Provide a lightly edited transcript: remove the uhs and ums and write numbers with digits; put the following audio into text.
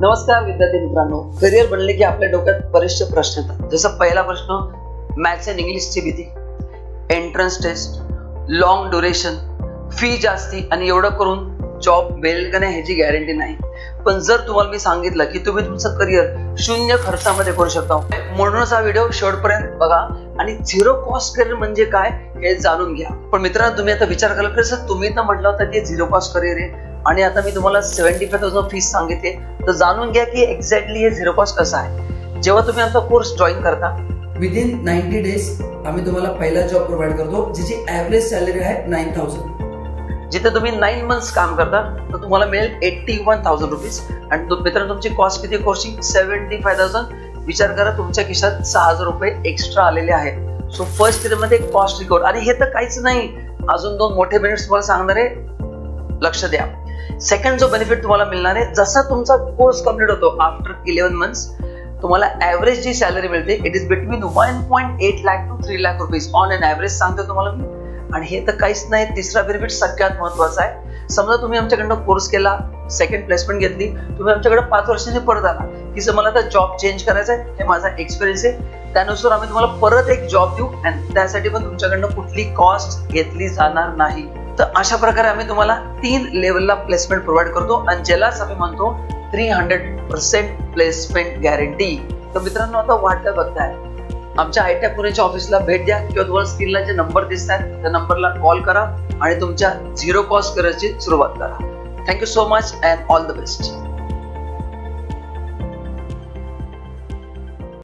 नमस्कार विद्यार्थी मित्रांनो, करिअर बनले की आपल्या डोक्यात बरेचसे प्रश्न येतात. जसा पहिला प्रश्न मॅथ्स अँड इंग्लिशची भीती, entrance test, long duration, fee जास्ती आणि एवढं करून जॉब मिळेल का नाही ह्याची गॅरंटी नाही. पण जर तुम्हाला मी सांगितलं की तुम्ही तुमचं करिअर 0 खर्चामध्ये करू शकता, म्हणूनच हा व्हिडिओ शेवटपर्यंत बघा आणि झिरो कॉस्ट करिअर म्हणजे काय हे जाणून घ्या. पण मित्रांनो, तुम्ही आता विचार करायला पाहिजे, तुम्ही तर म्हटलं होतं की झिरो कॉस्ट करिअर आहे आणि आता मी तुम्हाला 75,000 फीस सांगितले, तर जाणून घ्या की एक्झॅक्टली हे झिरो कॉस्ट कसं आहे. जेव्हा तुम्ही आमचा कोर्स जॉईन करता, विदिन 90 डेज आम्ही तुम्हाला पहिला जॉब प्रोव्हाइड करतो, जिची ऍव्हरेज सॅलरी आहे 9,000. जिथे तुम्ही 9 मंथ्स काम करता तर तुम्हाला मिळेल 81,000 रुपीज. आणि मित्रांनो, तुमची कॉस्ट किती कोर्सची? 75,000. विचार करा, तुमच्या खिशात 6,000 रुपये एक्स्ट्रा आलेले आहेत. सो फर्स्ट इयर मध्ये कॉस्ट रिकॉर्ड. आणि हे तर काहीच नाही, अजून 2 मोठे बेनिफिट्स तुम्हाला सांगणार आहे, लक्ष द्या. सेकंड जो बेनिफिट तुम्हाला मिळणार आहे, जसा तुमचा कोर्स कम्प्लीट होतो आफ्टर 11 मंथ्स, तुम्हाला ऍव्हरेज जी सॅलरी मिळते it is between 1.8 lakh to 3 lakh rupees on an average सांगतो तुम्हाला मी. आणि हे तर काहीच नाही, तिसरा बेनिफिट सगळ्यात महत्वाचा आहे. समजा तुम्ही आमच्याकडनं कोर्स केला, सेकंड प्लेसमेंट घेतली, तुम्ही आमच्याकडे 5 वर्षांनी परत आला की सर मला आता जॉब चेंज करायचा आहे, हे माझा एक्सपिरियन्स आहे, त्यानुसार आम्ही तुम्हाला परत एक जॉब देऊ आणि त्यासाठी पण तुमच्याकडनं कुठली कॉस्ट घेतली जाणार नाही. तर अशा प्रकारे आम्ही तुम्हाला 3 लेवलला प्लेसमेंट प्रोव्हाइड करतो आणि ज्यालाच आम्ही म्हणतो 300% प्लेसमेंट गॅरंटी. तर मित्रांनो, आता वाटतं बघताय, आमच्या आयटी पुणेच्या ऑफिसला भेट द्या किंवा तुम्हाला स्क्रीनला जे नंबर दिसतात त्या नंबरला कॉल करा आणि तुमच्या झिरो कॉस्ट करिअरची सुरुवात करा. Thank you so much and all the best.